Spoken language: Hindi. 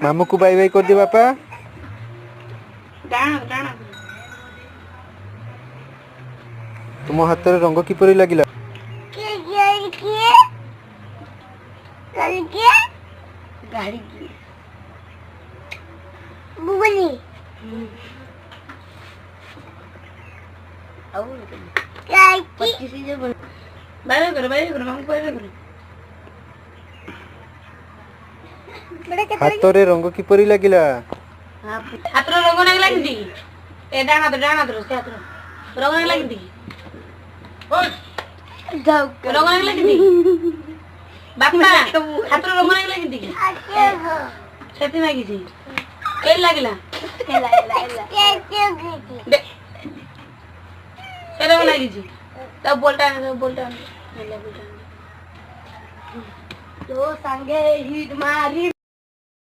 मामू को बाय बाय कर दे बापा। तुम हाथ रंग किपरि लागिला? गाड़ी की बुबली बाय करो मामू बाय करो। हाथ रंग किपरि लागिला? हाथ रंग नहीं लगी ए डाना दो से हाथ रंग नहीं लगी ओए रंग नहीं लगी बापा हाथ रंग नहीं लगी सेति लागी छी के लागिला के रंग लागी छी तब बोलता तो संगे हिट मारी।